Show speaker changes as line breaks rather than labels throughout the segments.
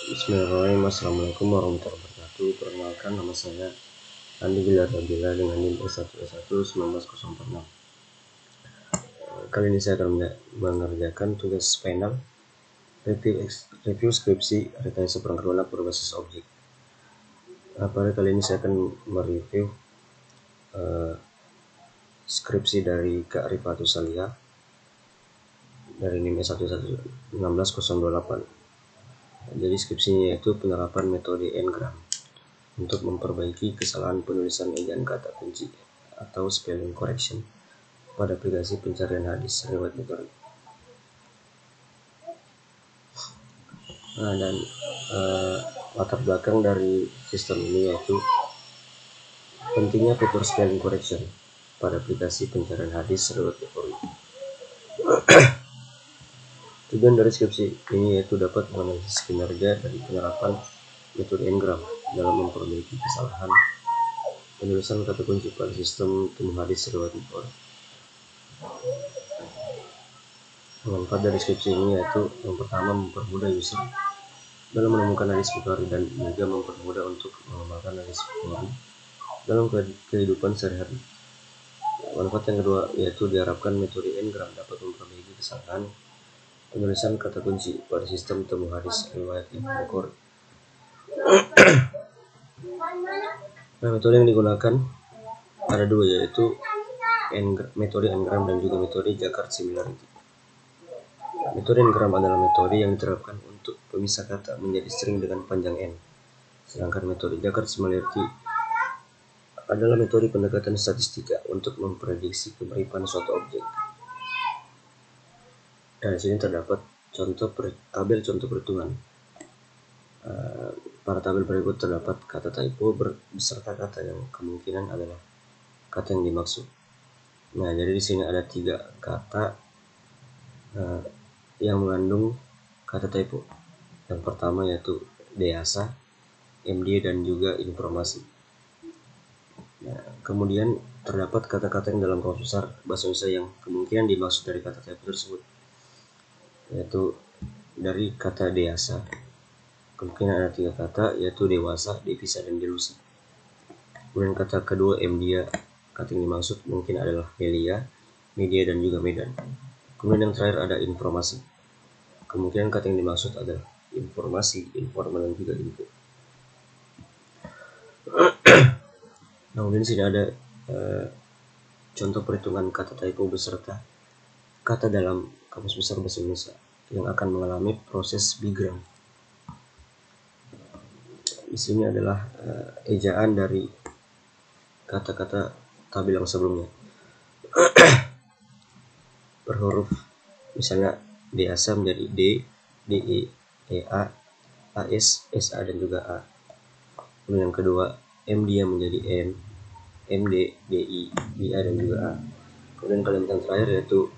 Bismillahirrahmanirrahim. Assalamualaikum warahmatullahi wabarakatuh. Perkenalkan, nama saya Andi Gilardabila dengan NIM S1S1 19046. Kali ini saya akan mengerjakan tugas final review skripsi rekayasa perangkat lunak berbasis objek. Pada kali ini saya akan mereview skripsi dari Kak Rifatus Salia dari NIM S1S1 16028. Jadi skripsinya yaitu penerapan metode Ngram untuk memperbaiki kesalahan penulisan ejaan kata kunci atau spelling correction pada aplikasi pencarian hadis riwayat Bukhari. Dan latar belakang dari sistem ini yaitu pentingnya fitur spelling correction pada aplikasi pencarian hadis riwayat Bukhari. Tujuan dari skripsi ini yaitu dapat menganalisis kinerja dari penerapan metode Ngram dalam memperbaiki kesalahan penulisan kata kunci pada sistem temu hadis riwayat Bukhari. Manfaat dari skripsi ini yaitu yang pertama mempermudah user dalam menemukan hadis Bukhari dan juga mempermudah untuk mengamalkan hadis Bukhari dalam kehidupan sehari-hari. Manfaat yang kedua yaitu diharapkan metode Ngram dapat memperbaiki kesalahan penulisan kata kunci pada sistem temu hadis riwayat Bukhari. Metode yang digunakan ada dua, yaitu metode Ngram dan juga metode Jaccard Similarity. Metode Ngram adalah metode yang diterapkan untuk pemisah kata menjadi string dengan panjang n, sedangkan metode Jaccard Similarity adalah metode pendekatan statistika untuk memprediksi kemiripan suatu objek. Dan di sini terdapat tabel contoh perhitungan. Pada tabel berikut terdapat kata typo beserta kata yang kemungkinan adalah kata yang dimaksud. Nah, jadi di sini ada 3 kata yang mengandung kata typo. Yang pertama yaitu deasa, MD, dan juga informasi. Nah, kemudian terdapat kata-kata yang dalam kamus besar bahasa Indonesia yang kemungkinan dimaksud dari kata typo tersebut, yaitu dari kata deasa kemungkinan ada 3 kata, yaitu dewasa, devisa, dan delusi. Kemudian kata kedua MDia, kata yang dimaksud mungkin adalah melia, media, dan juga medan. Kemudian yang terakhir ada informasi, kemungkinan kata yang dimaksud adalah informasi, informan, dan juga info. Nah, kemudian di sini ada contoh perhitungan kata typo beserta kata dalam kamus besar bahasa Indonesia yang akan mengalami proses bigram. Di sini adalah ejaan dari kata-kata tabel yang sebelumnya. Per huruf, misalnya deasa menjadi D, DE, EA, AS, SA, dan juga A. Kemudian yang kedua, MD menjadi M, MD, DI, DA, dan juga A. Kemudian kalimat yang terakhir yaitu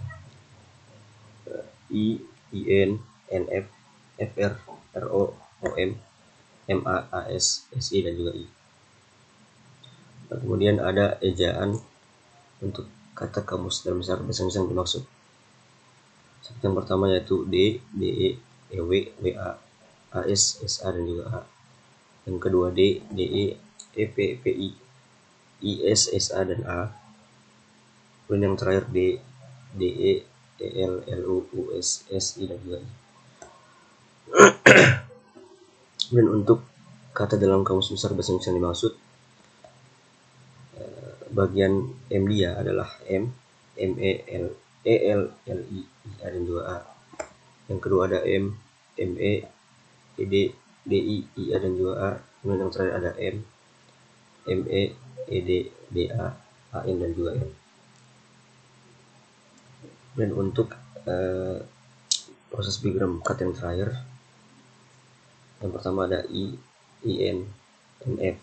I, IN, NF, FR, RO, OM, MA, AS, SI, dan juga I. Nah, kemudian ada ejaan untuk kata kamus dalam besar bahasa Indonesia yang dimaksud. Seperti yang pertama yaitu D, DE, EW, WA, AS, SA, dan juga A. Yang kedua D, DE, EP, PI, IS, SA, dan A. Kemudian yang terakhir D, DE, EL, LU, US, SI, dan juga I. Dan untuk kata dalam kamus besar bahasa Indonesia yang dimaksud, bagian M dia adalah M, ME, EL, LI, IA, dan juga A. Yang kedua ada M, ME, ED, DI, IA, dan juga A. Kemudian yang terakhir ada M, ME, ED, DA, AN, dan juga N. Dan untuk proses bigram kata yang terakhir, yang pertama ada I, IN, NF,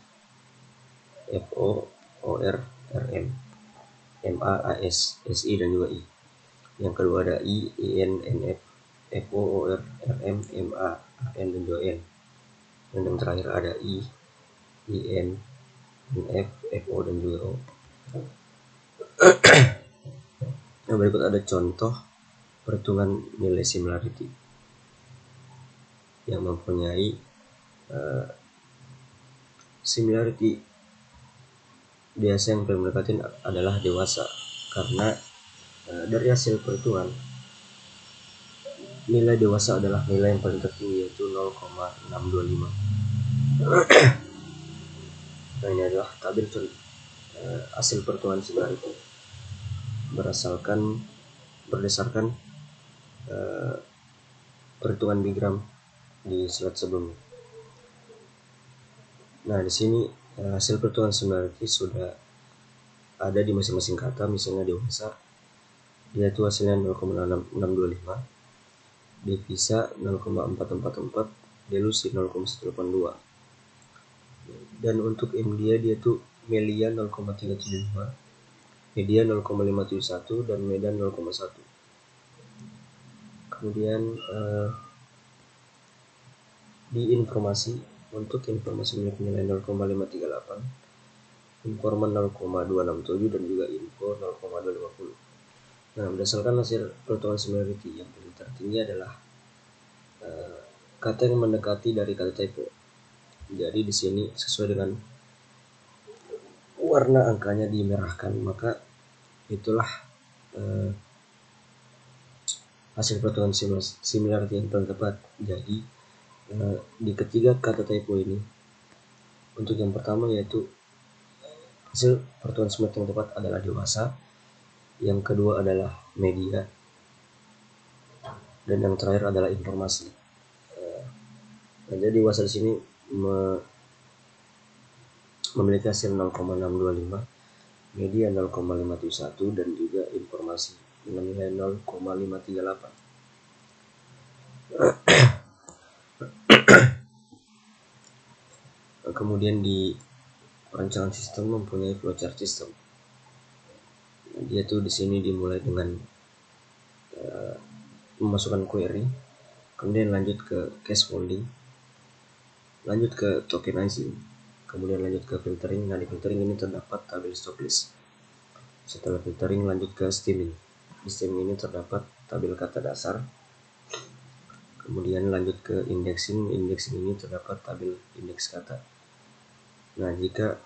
FO, OR, RM, MA, AS, SI, dan juga I. Yang kedua ada I, IN, NF, FO, OR, RM, MA, AN, dan juga N. Dan yang terakhir ada I, IN, NF, FO, dan juga O. Nah, berikut ada contoh perhitungan nilai similarity yang mempunyai Similarity dewasa yang paling mendekati adalah dewasa, karena dari hasil perhitungan nilai dewasa adalah nilai yang paling tertinggi, yaitu 0,625. Nah, ini adalah tabel hasil perhitungan similarity berdasarkan perhitungan bigram di slide sebelumnya. Nah, di sini hasil perhitungan similarity sudah ada di masing-masing kata. Misalnya dewasa, dia itu hasilnya 0,625, devisa 0,444, delusi 0,182, dan untuk MDA dia tuh Melia 0,375, media 0,571, dan Medan 0,1. Kemudian di informasi, untuk informasi milik nilai 0,538, informan 0,267, dan juga info 0,250. Nah, berdasarkan hasil perhitungan similarity, yang paling tertinggi adalah kata yang mendekati dari kata typo. Jadi di sini sesuai dengan warna angkanya dimerahkan, maka itulah hasil perhitungan similarity yang paling tepat. Jadi di ketiga kata typo ini, untuk yang pertama yaitu hasil perhitungan similarity yang tepat adalah dewasa, yang kedua adalah media, dan yang terakhir adalah informasi. Nah, jadi dewasa di sini memiliki hasil 0,625, media 0,571, dan juga informasi dengan nilai 0,538. Kemudian di perancangan sistem mempunyai flowchart system. Dia tuh di sini dimulai dengan memasukkan query, kemudian lanjut ke case folding, lanjut ke tokenizing, kemudian lanjut ke filtering. Nah, di filtering ini terdapat tabel stock list. Setelah filtering lanjut ke stemming. Di stemming ini terdapat tabel kata dasar. Kemudian lanjut ke indexing. Indexing ini terdapat tabel indeks kata. Nah, jika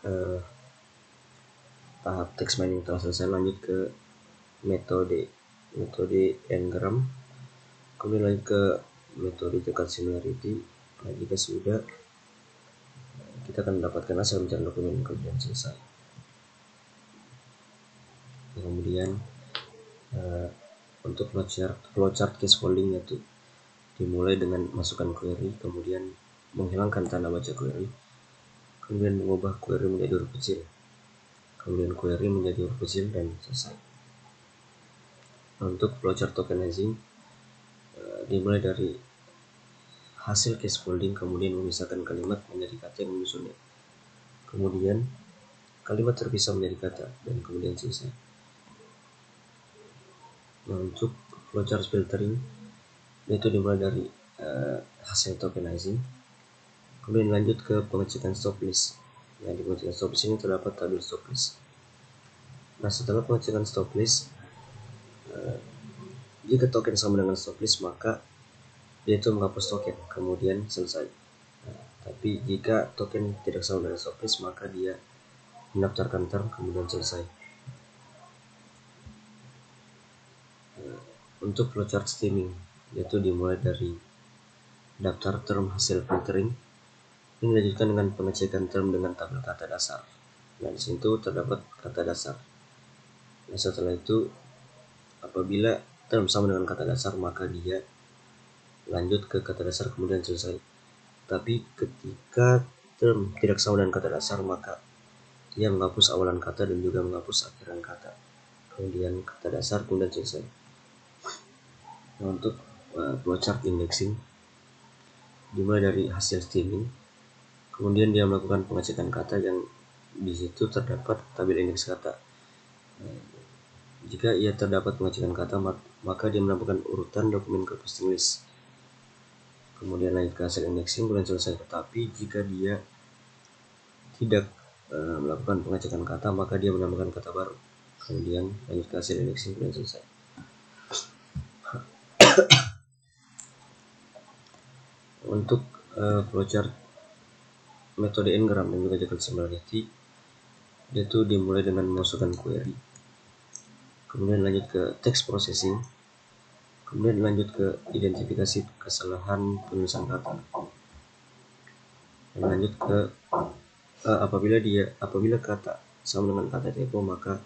tahap text mining telah selesai, lanjut ke metode n-gram. Kemudian lanjut ke metode cekat similarity. Nah, jika sudah, kita akan mendapatkan hasil pencarian dokumen kemudian selesai. Kemudian untuk flowchart case folding yaitu dimulai dengan masukkan query, kemudian menghilangkan tanda baca query, kemudian mengubah query menjadi huruf kecil, kemudian query menjadi huruf kecil, dan selesai. Untuk flowchart tokenizing dimulai dari hasil case folding, kemudian memisahkan kalimat menjadi kata yang menyusunnya, kemudian kalimat terpisah menjadi kata, dan kemudian selesai. Nah, untuk flowchart filtering itu dimulai dari hasil tokenizing, kemudian lanjut ke pengecekan stop list. Nah, di pengecekan stop list ini terdapat tabel stop list. Nah, setelah pengecekan stop list, jika token sama dengan stop list, maka dia itu menghapus token, kemudian selesai. Nah, tapi jika token tidak sama dengan stop list, maka dia mendaftarkan term, kemudian selesai. Untuk flowchart stemming, yaitu dimulai dari daftar term hasil filtering, ini dilanjutkan dengan pengecekan term dengan tabel kata dasar. Nah, di situ terdapat kata dasar. Nah, setelah itu apabila term sama dengan kata dasar, maka dia lanjut ke kata dasar kemudian selesai. Tapi ketika term tidak sama dengan kata dasar, maka dia menghapus awalan kata dan juga menghapus akhiran kata, kemudian kata dasar, kemudian selesai. Nah, untuk flowchart indexing dimulai dari hasil stemming, kemudian dia melakukan pengecekan kata yang di situ terdapat tabel indeks kata. Jika ia terdapat pengecekan kata, maka dia menambahkan urutan dokumen ke posting list, kemudian lanjut ke hasil indexing, kemudian selesai. Tetapi jika dia tidak melakukan pengecekan kata, maka dia menambahkan kata baru, kemudian lanjut ke hasil indexing, kemudian selesai. Untuk flowchart metode Ngram dan juga Jakarta Similarity, dia tuh dimulai dengan memasukkan query, kemudian lanjut ke text processing, kemudian lanjut ke identifikasi kesalahan penulisan kata, dan lanjut ke apabila kata sama dengan kata typo, maka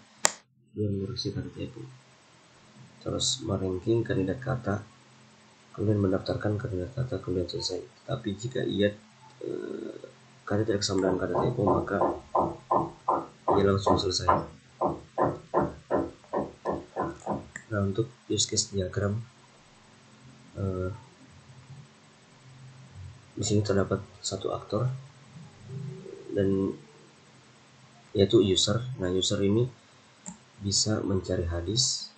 dia mengoreksi kata typo, terus meranking kandidat kata, kemudian mendaftarkan kandidat kata, kemudian selesai. Tapi jika ia kata tidak sama dengan kata typo, maka ia langsung selesai. Nah, untuk use case diagram, di sini terdapat satu aktor dan yaitu user. Nah, user ini bisa mencari hadis,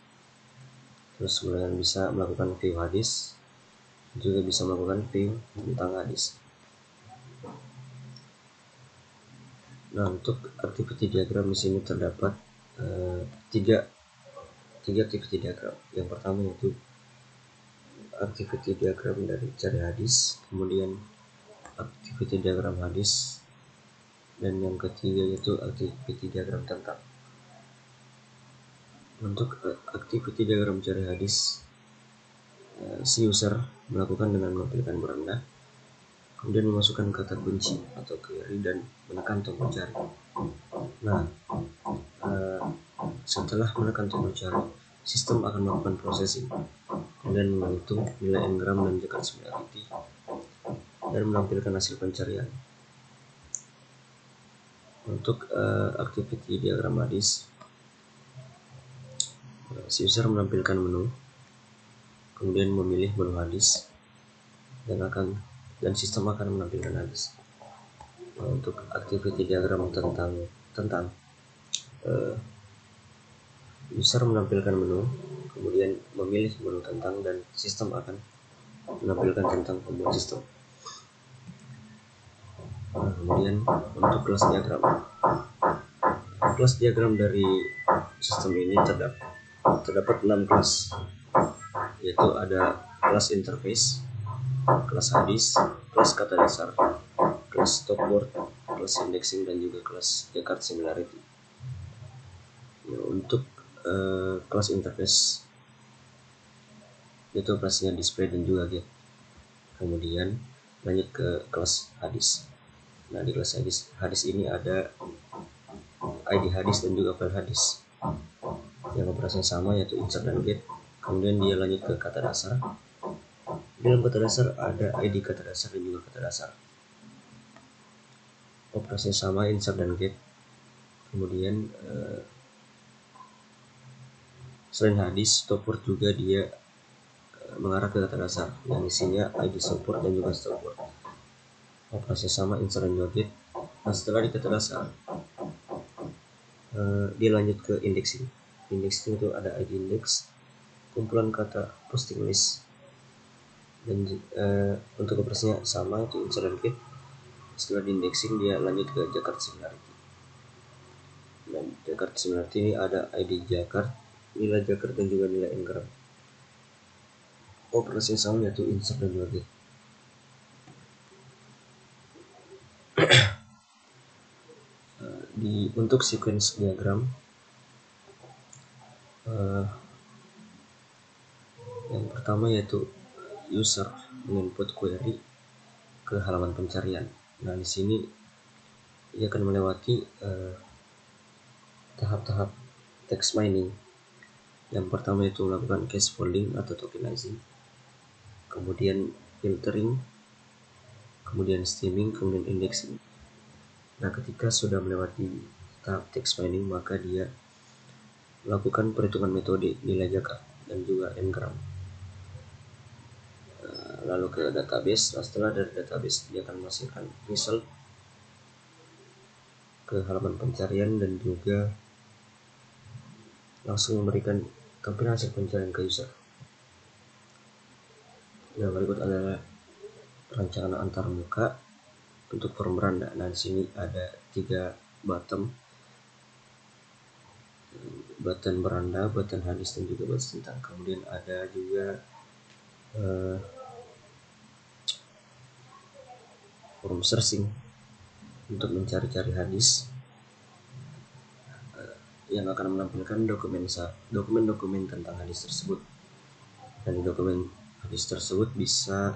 terus kemudian bisa melakukan view hadis, juga bisa melakukan view tentang hadis. Nah, untuk activity diagram di sini terdapat tiga activity diagram. Yang pertama yaitu activity diagram dari cari hadis, kemudian activity diagram hadis, dan yang ketiga yaitu activity diagram tentang. Untuk activity diagram cari hadis, si user melakukan dengan menampilkan beranda, kemudian memasukkan kata kunci atau query dan menekan tombol cari. Nah, setelah menekan tombol cari, sistem akan melakukan processing, kemudian menghitung nilai Ngram dan Jakarta Similarity dan menampilkan hasil pencarian. Untuk activity diagram hadis, si user menampilkan menu, kemudian memilih menu hadis, dan sistem akan menampilkan hadis. Nah, untuk activity diagram tentang user menampilkan menu, kemudian memilih menu tentang, dan sistem akan menampilkan tentang pembuat sistem. Nah, kemudian untuk kelas diagram dari sistem ini terdapat 6 kelas, yaitu ada kelas interface, kelas hadis, kelas kata dasar, kelas stopword, kelas indexing, dan juga kelas Jakarta Similarity. Ya, untuk kelas interface itu operasinya display dan juga get. Kemudian lanjut ke kelas hadis. Nah, di kelas hadis ini ada ID hadis dan juga file hadis yang operasinya sama, yaitu insert dan get. Kemudian dia lanjut ke kata dasar. Di dalam kata dasar ada ID kata dasar dan juga kata dasar, operasinya sama, insert dan get. Kemudian selain hadis, stopword juga dia mengarah ke kata dasar yang isinya ID stopword dan juga stopword, operasinya sama, insert dan juga get. Nah, setelah di kata dasar, dia lanjut ke indexing. Indexing itu ada ID index, kumpulan kata posting list, dan untuk operasinya sama, itu insert dan get. Setelah di indexing, dia lanjut ke Jakarta Similarity. Dan Jakarta Similarity ini ada ID Jakarta, nilai Jakarta, dan juga nilai Ngram. Operasinya sama, yaitu insert dan juga get. Untuk sequence diagram, yang pertama yaitu user menginput query ke halaman pencarian. Nah, di sini ia akan melewati tahap-tahap text mining. Yang pertama itu melakukan cache folding atau tokenizing, kemudian filtering, kemudian stemming, kemudian indexing. Nah, ketika sudah melewati tahap text mining, maka dia melakukan perhitungan metode nilai Jakarta dan juga Ngram. Lalu ke database. Setelah dari database, dia akan menghasilkan result ke halaman pencarian dan juga langsung memberikan tampilan hasil pencarian ke user. Nah, berikut adalah rancangan antarmuka untuk form beranda. Nah, di sini ada 3 button beranda, button hadis, dan juga button tentang. Kemudian ada juga form searching untuk mencari-cari hadis yang akan menampilkan dokumen-dokumen tentang hadis tersebut. Dan di dokumen hadis tersebut bisa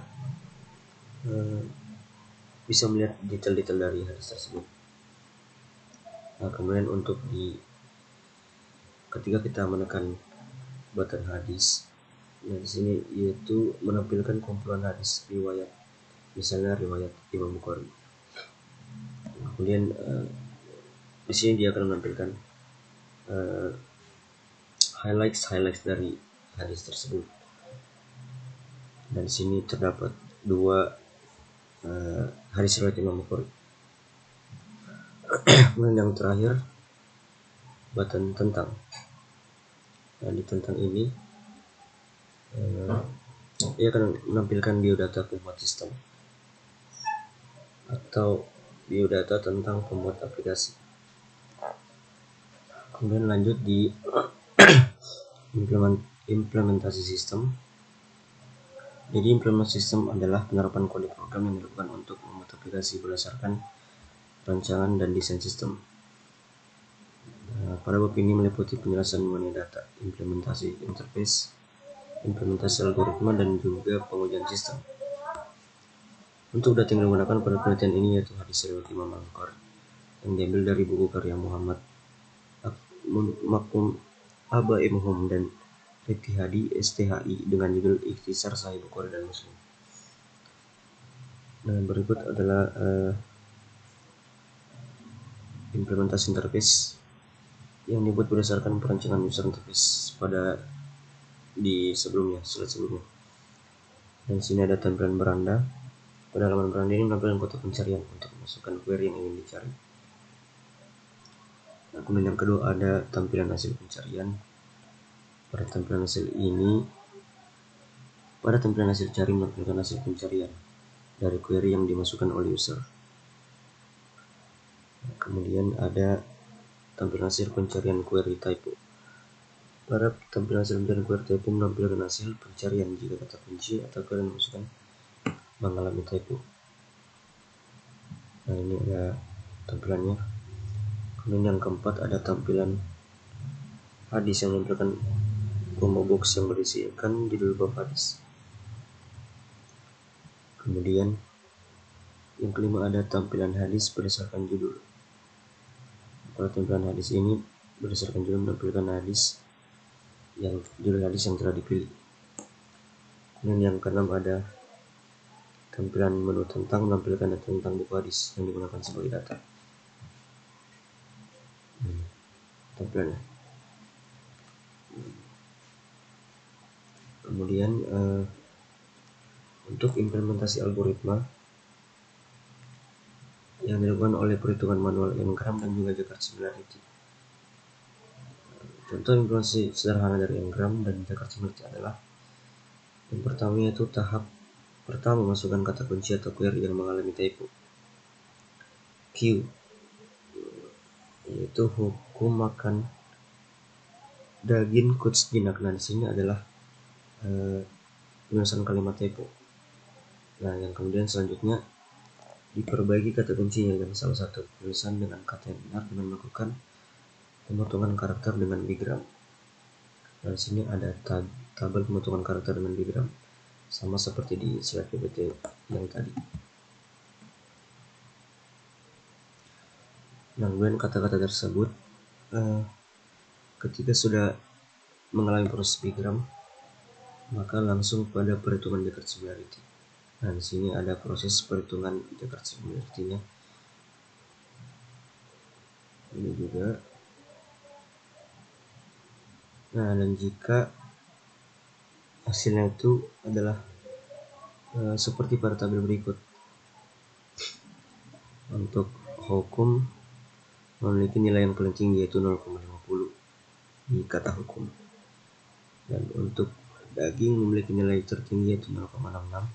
melihat detail-detail dari hadis tersebut. Nah, kemudian untuk ketika kita menekan button hadis, nah di sini yaitu menampilkan kumpulan hadis riwayat, misalnya riwayat Imam Bukhari. Kemudian di sini dia akan menampilkan highlights dari hadis tersebut. Dan di sini terdapat dua hadis riwayat Imam Bukhari. Kemudian yang terakhir button tentang. Nah, di tentang ini ia akan menampilkan biodata pembuat sistem atau biodata tentang pembuat aplikasi. Kemudian lanjut di implementasi sistem. Jadi implementasi sistem adalah penerapan kode program yang dilakukan untuk membuat aplikasi berdasarkan rancangan dan desain sistem. Pada bab ini meliputi penjelasan mengenai data, implementasi interface, implementasi algoritma, dan juga pengujian sistem. Untuk data yang digunakan pada penelitian ini yaitu hadis riwayat Imam Bukhari yang diambil dari buku karya Muhammad Makum Aba Imhum dan Ittihadi STHI dengan judul Ikhtisar Sahih Bukhari dan Muslim. Nah, berikut adalah implementasi interface yang dibuat berdasarkan perancangan user interface di slide sebelumnya. Dan sini ada tampilan beranda. Pada halaman beranda ini menampilkan kotak pencarian untuk memasukkan query yang ingin dicari. Nah, kemudian yang kedua ada tampilan hasil pencarian. Pada tampilan hasil cari menampilkan hasil pencarian dari query yang dimasukkan oleh user. Nah, kemudian ada tampilan hasil pencarian query typo. Pada tampilan hasil pencarian query typo menampilkan hasil pencarian jika kata kunci atau query yang dimasukkan mengalami typo. Nah, ini ada tampilannya. Kemudian yang keempat ada tampilan hadis yang menampilkan combo box yang berisikan judul bab hadis. Kemudian yang kelima ada tampilan hadis berdasarkan judul. Pada tampilan hadis ini berdasarkan judul menampilkan judul hadis yang telah dipilih. Kemudian yang keenam ada tampilan menu tentang menampilkan data tentang buku hadis yang digunakan sebagai data. Tampilannya. Kemudian untuk implementasi algoritma yang dilakukan oleh perhitungan manual n-gram dan juga Jakarta Similarity. Contoh implementasi sederhana dari n-gram dan Jakarta Similarity adalah yang pertama yaitu tahap pertama masukkan kata kunci atau query yang mengalami typo. Q yaitu hukum makan daging kuts jinak. Nah, di sini adalah penulisan kalimat typo. Nah, yang kemudian selanjutnya diperbaiki kata kuncinya yang salah satu penulisan dengan kata yang benar dengan melakukan pemotongan karakter dengan bigram. Nah, di sini ada tabel pemotongan karakter dengan bigram sama seperti di slide PPT yang tadi. Nah, kemudian kata-kata tersebut ketika sudah mengalami proses bigram maka langsung pada perhitungan Jakarta Similarity. Nah, di sini ada proses perhitungan Jakarta Similarity-nya. Ini juga. Nah, dan jika hasilnya itu adalah seperti pada tabel berikut. Untuk hukum memiliki nilai yang paling tinggi yaitu 0,50 di kata hukum. Dan untuk daging memiliki nilai tertinggi yaitu 0,66.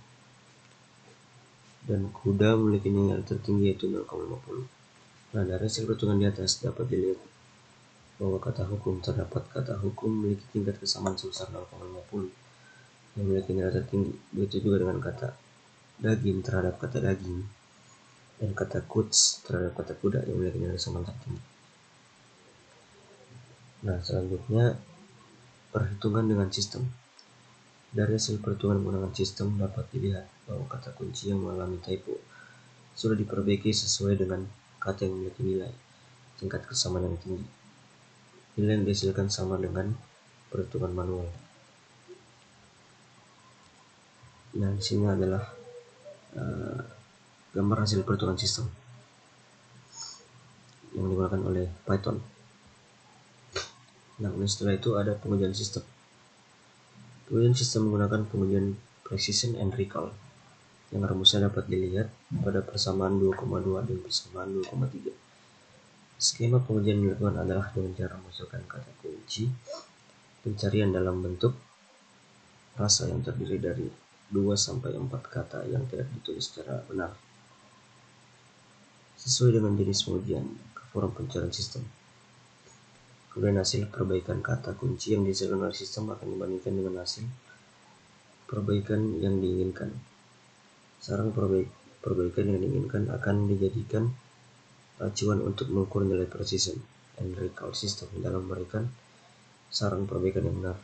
Dan kuda memiliki nilai tertinggi yaitu 0,50. Nah, dari hasil perhitungan di atas dapat dilihat bahwa kata hukum memiliki tingkat kesamaan sebesar 0,50 yang memiliki nilai tertinggi. Begitu juga dengan kata daging terhadap kata daging dan kata quotes terhadap kata kuda yang memiliki nilai samaan tertinggi. Nah, selanjutnya perhitungan dengan sistem. Dari hasil perhitungan menggunakan sistem dapat dilihat bahwa kata kunci yang mengalami typo sudah diperbaiki sesuai dengan kata yang memiliki nilai tingkat kesamaan yang tinggi. Nilai yang dihasilkan sama dengan perhitungan manual. Nah, di sini adalah gambar hasil perhitungan sistem yang digunakan oleh Python. Nah, setelah itu ada pengujian sistem. Pengujian sistem menggunakan pengujian precision and recall yang rumusnya dapat dilihat pada persamaan 2,2 dan persamaan 2,3. Skema pengujian dilakukan adalah dengan cara memasukkan kata kunci pencarian dalam bentuk rasa yang terdiri dari 2-4 kata yang tidak ditulis secara benar sesuai dengan jenis pengujian ke forum pencarian sistem. Kemudian hasil perbaikan kata kunci yang dihasilkan oleh sistem akan dibandingkan dengan hasil perbaikan yang diinginkan. Saran perbaikan yang diinginkan akan dijadikan acuan untuk mengukur nilai precision and recall system dalam memberikan saran perbaikan yang benar.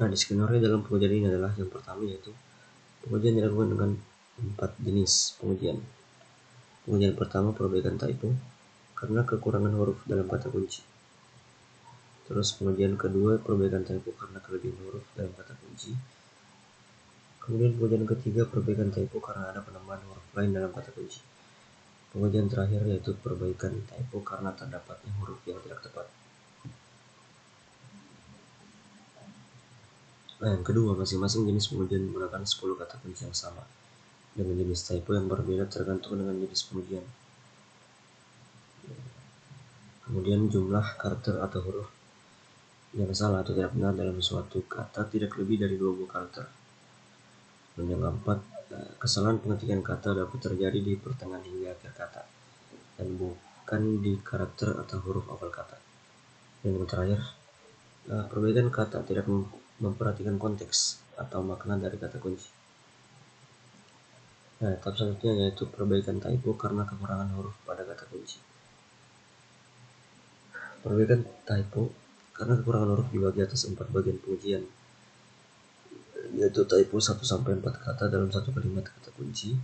Nah, di skenario dalam pengujian ini adalah yang pertama, yaitu pengujian dilakukan dengan 4 jenis pengujian. Pengujian pertama, perbaikan typo karena kekurangan huruf dalam kata kunci. Terus pengujian kedua, perbaikan typo karena kelebihan huruf dalam kata kunci. Kemudian pengujian ketiga, perbaikan typo karena ada penambahan huruf lain dalam kata kunci. Pengujian terakhir yaitu perbaikan typo karena terdapatnya huruf yang tidak tepat. Nah, yang kedua, masing-masing jenis pengujian menggunakan 10 kata kunci yang sama dengan jenis typo yang berbeda tergantung dengan jenis pengujian. Kemudian jumlah karakter atau huruf yang salah atau tidak benar dalam suatu kata tidak lebih dari 20 karakter. Dan yang keempat, kesalahan pengetikan kata dapat terjadi di pertengahan hingga akhir kata dan bukan di karakter atau huruf awal kata. Dan yang terakhir, perbaikan kata tidak memperhatikan konteks atau makna dari kata kunci. Nah, tahap selanjutnya yaitu perbaikan typo karena kekurangan huruf pada kata kunci. Perbaikan typo karena kekurangan huruf dibagi atas 4 bagian pengujian, yaitu typo 1-4 kata dalam satu kalimat kata kunci.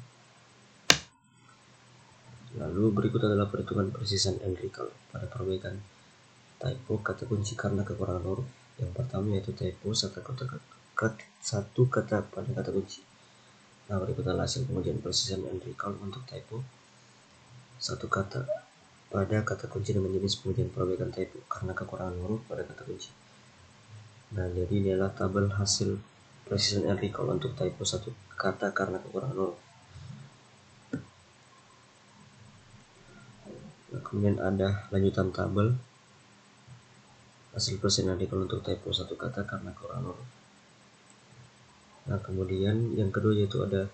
Lalu berikut adalah perhitungan precision and recall pada perbaikan typo kata kunci karena kekurangan huruf. Yang pertama yaitu typo satu kata pada kata kunci. Nah, berikut adalah hasil pengujian precision and recall untuk typo satu kata pada kata kunci dengan jenis pengujian perbaikan typo karena kekurangan huruf pada kata kunci. Nah, jadi ini adalah tabel hasil precision and recall untuk typo satu kata karena kekurangan huruf. Nah, kemudian ada lanjutan tabel hasil precision and recall untuk typo satu kata karena kekurangan huruf. Nah, kemudian yang kedua yaitu ada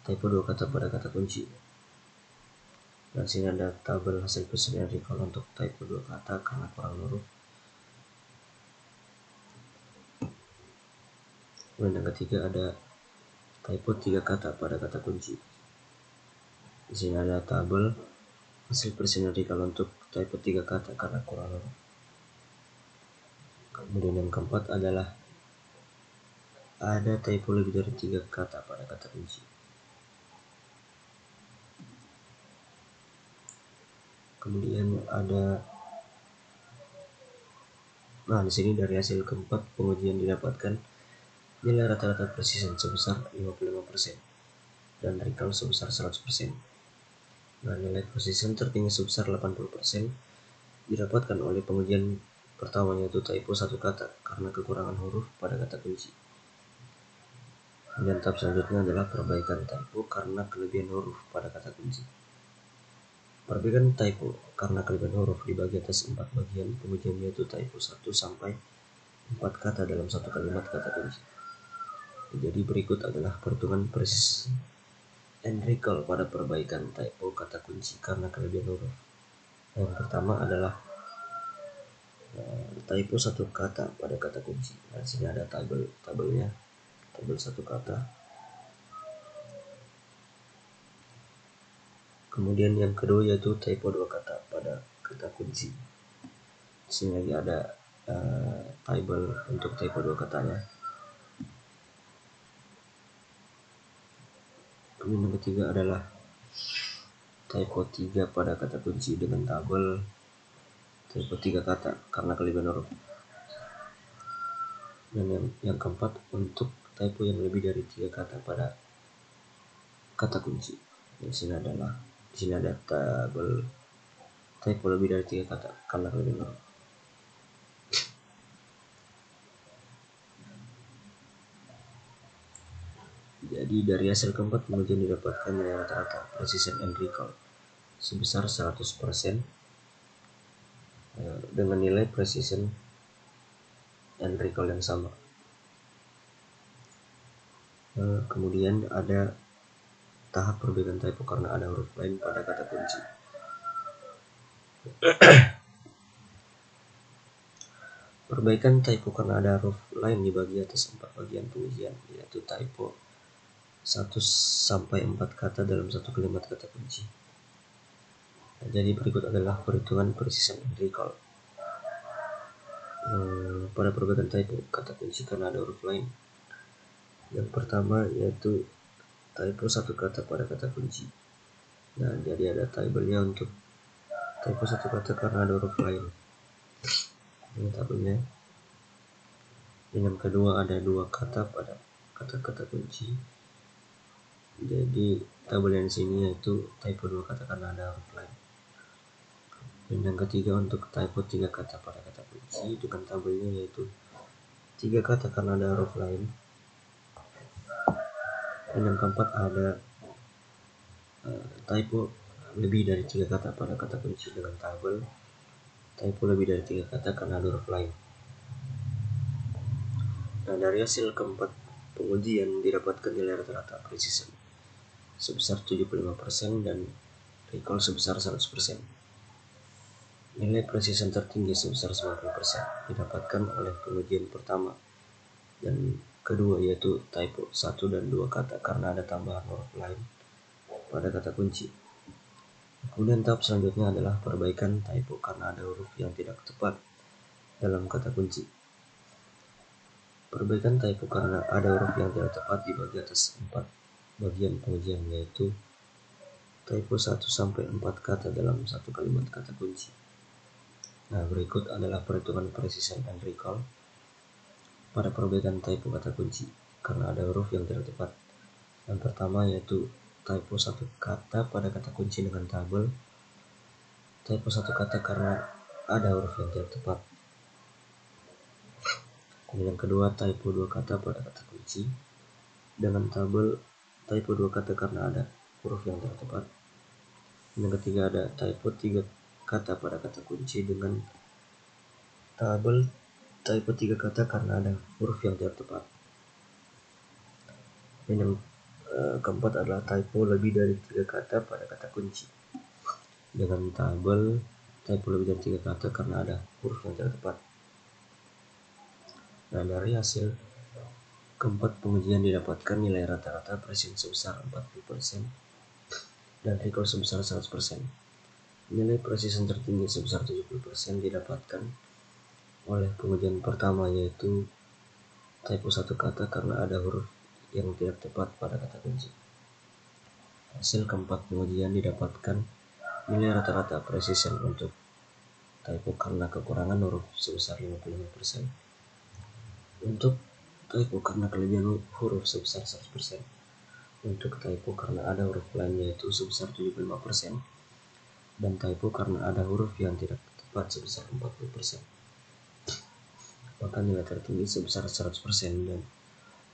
typo 2 kata pada kata kunci. Dan sini ada tabel hasil precision and recall untuk typo 2 kata karena kurang huruf. Kemudian yang ketiga ada typo 3 kata pada kata kunci. Di sini ada tabel hasil precision and recall untuk typo 3 kata karena kurang huruf. Kemudian yang keempat adalah ada typo lebih dari 3 kata pada kata kunci. Kemudian ada, nah di sini dari hasil keempat pengujian didapatkan nilai rata-rata precision sebesar 55% dan recall sebesar 100%. Nah, nilai precision tertinggi sebesar 80% didapatkan oleh pengujian pertama yaitu typo 1 kata karena kekurangan huruf pada kata kunci. Dan tahap selanjutnya adalah perbaikan typo karena kelebihan huruf pada kata kunci. Perbaikan typo karena kelebihan huruf dibagi atas 4 bagian pengujian yaitu typo 1-4 kata dalam satu kalimat kata kunci. Jadi berikut adalah perhitungan precision and recall pada perbaikan typo kata kunci karena kelebihan huruf. Yang pertama adalah typo 1 kata pada kata kunci. Nah, sini ada tabelnya. tabel satu kata. Kemudian yang kedua yaitu typo dua kata pada kata kunci. Di sini lagi ada table untuk typo dua katanya. Kemudian yang ketiga adalah typo 3 pada kata kunci dengan tabel typo 3 kata karena kelebihan huruf. Dan yang keempat untuk typo yang lebih dari 3 kata pada kata kunci. Di sini ada tabel typo lebih dari 3 kata karena kelebihan huruf. Jadi dari hasil keempat pengujian didapatkan nilai rata-rata precision and recall sebesar 100% dengan nilai precision and recall yang sama. Kemudian ada tahap perbaikan typo karena ada huruf lain pada kata kunci. Perbaikan typo karena ada huruf lain dibagi atas 4 bagian pengujian, yaitu typo 1-4 kata dalam satu kalimat kata kunci. Nah, jadi berikut adalah perhitungan precision and recall pada perbaikan typo kata kunci karena ada huruf lain. Yang pertama yaitu typo 1 kata pada kata kunci. Nah, jadi ada tabelnya untuk typo 1 kata karena ada huruf lain. Ini tabelnya. Yang kedua ada 2 kata pada kata-kata kunci. Jadi tabel yang sini yaitu typo 2 kata karena ada huruf lain. Dan yang ketiga untuk typo 3 kata pada kata kunci dengan tabelnya yaitu 3 kata karena ada huruf lain. Dan yang keempat ada typo lebih dari 3 kata pada kata kunci dengan tabel typo lebih dari 3 kata karena ada huruf lain. Nah, dari hasil keempat pengujian didapatkan nilai rata-rata precision sebesar 75% dan recall sebesar 100%. Nilai precision tertinggi sebesar 90% didapatkan oleh pengujian pertama dan kedua yaitu typo 1 dan 2 kata karena ada tambahan huruf lain pada kata kunci. Kemudian tahap selanjutnya adalah perbaikan typo karena ada huruf yang tidak tepat dalam kata kunci. Perbaikan typo karena ada huruf yang tidak tepat dibagi atas 4 bagian pengujian, yaitu typo 1-4 kata dalam satu kalimat kata kunci. Nah, berikut adalah perhitungan precision and recall pada perbaikan typo kata kunci karena ada huruf yang tidak tepat. Yang pertama yaitu typo 1 kata pada kata kunci dengan tabel typo 1 kata karena ada huruf yang tidak tepat. Kemudian yang kedua typo 2 kata pada kata kunci dengan tabel typo 2 kata karena ada huruf yang tidak tepat. Yang ketiga ada typo 3 kata pada kata kunci dengan tabel typo 3 kata karena ada huruf yang tidak tepat. Dan yang keempat adalah typo lebih dari 3 kata pada kata kunci dengan tabel typo lebih dari 3 kata karena ada huruf yang tidak tepat. Nah, dari hasil keempat pengujian didapatkan nilai rata-rata precision sebesar 40% dan recall sebesar 100%. Nilai precision tertinggi sebesar 70% didapatkan oleh pengujian pertama yaitu typo 1 kata karena ada huruf yang tidak tepat pada kata kunci. Hasil keempat pengujian didapatkan nilai rata-rata precision untuk typo karena kekurangan huruf sebesar 55%. Untuk typo karena kelebihan huruf sebesar 100%. Untuk typo karena ada huruf lain yaitu sebesar 75%. Dan typo karena ada huruf yang tidak tepat sebesar 40%. Maka nilai tertinggi sebesar 100%. Dan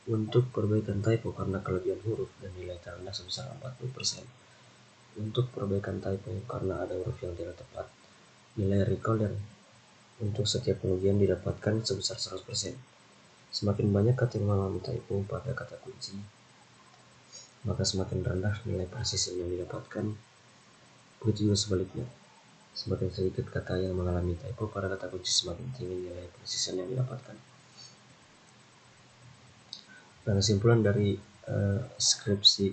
untuk perbaikan typo karena kelebihan huruf dan nilai terendah sebesar 40%. Untuk perbaikan typo karena ada huruf yang tidak tepat, nilai recall dan untuk setiap pengujian didapatkan sebesar 100%. Semakin banyak kata yang mengalami typo pada kata kunci, maka semakin rendah nilai precision yang didapatkan. Begitu juga sebaliknya, semakin sedikit kata yang mengalami typo pada kata kunci, semakin tinggi nilai precision yang didapatkan. Nah, kesimpulan dari skripsi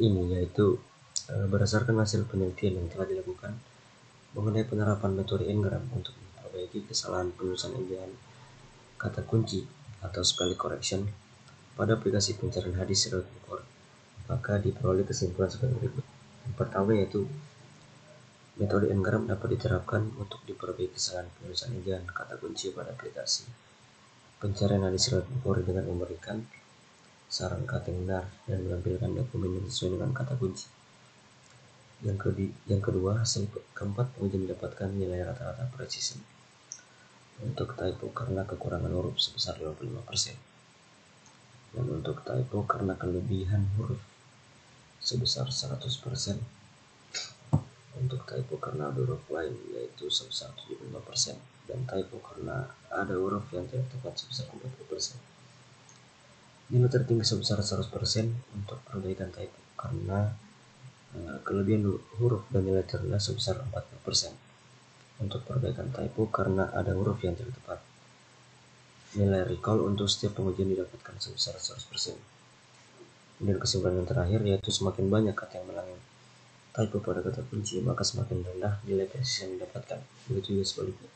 ini yaitu berdasarkan hasil penelitian yang telah dilakukan mengenai penerapan metode Ngram untuk memperbaiki kesalahan penulisan ejaan kata kunci atau spelling correction pada aplikasi pencarian hadis riwayat Bukhari, maka diperoleh kesimpulan sebagai berikut. Yang pertama yaitu metode Ngram dapat diterapkan untuk diperbaiki kesalahan penulisan ejaan kata kunci pada aplikasi pencarian hadis riwayat Bukhari dengan memberikan saran kata yang benar dan menampilkan dokumen yang sesuai dengan kata kunci. Yang kedua, hasil keempat pengujian mendapatkan nilai rata-rata presisi untuk typo karena kekurangan huruf sebesar 55%, dan untuk typo karena kelebihan huruf sebesar 100%, untuk typo karena ada huruf lain yaitu sebesar 75%, dan typo karena ada huruf yang tidak tepat sebesar 40%. Nilai tertinggi sebesar 100% untuk perbaikan typo karena kelebihan huruf dan nilai terendah sebesar 40% untuk perbaikan typo karena ada huruf yang tidak tepat. Nilai recall untuk setiap pengujian didapatkan sebesar 100%. Dan kesimpulan yang terakhir yaitu semakin banyak kata yang mengalami typo pada kata kunci, maka semakin rendah nilai presisi yang didapatkan. Begitu juga sebaliknya.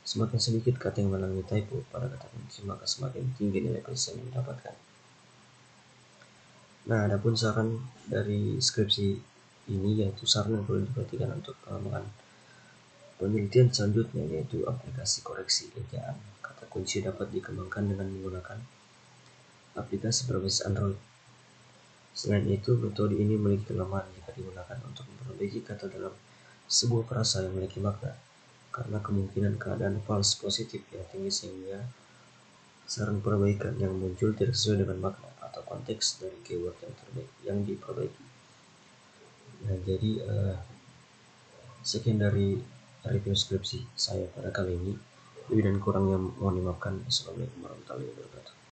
Semakin sedikit kata yang mengalami typo pada kata kunci, maka semakin tinggi nilai presisi yang didapatkan. Nah, adapun saran dari skripsi ini yaitu saran yang perlu diperhatikan untuk pengembangan penelitian selanjutnya, yaitu aplikasi koreksi ejaan kata kunci dapat dikembangkan dengan menggunakan aplikasi berbasis Android. Selain itu, metode ini memiliki kelemahan jika digunakan untuk memperbaiki kata dalam sebuah frasa yang memiliki makna, karena kemungkinan keadaan false positif yang tinggi sehingga saran perbaikan yang muncul tidak sesuai dengan makna atau konteks dari keyword yang diperbaiki. Nah, jadi sekian dari review skripsi saya pada kali ini. Lebih dan kurangnya mohon dimaafkan. Assalamualaikum warahmatullahi wabarakatuh.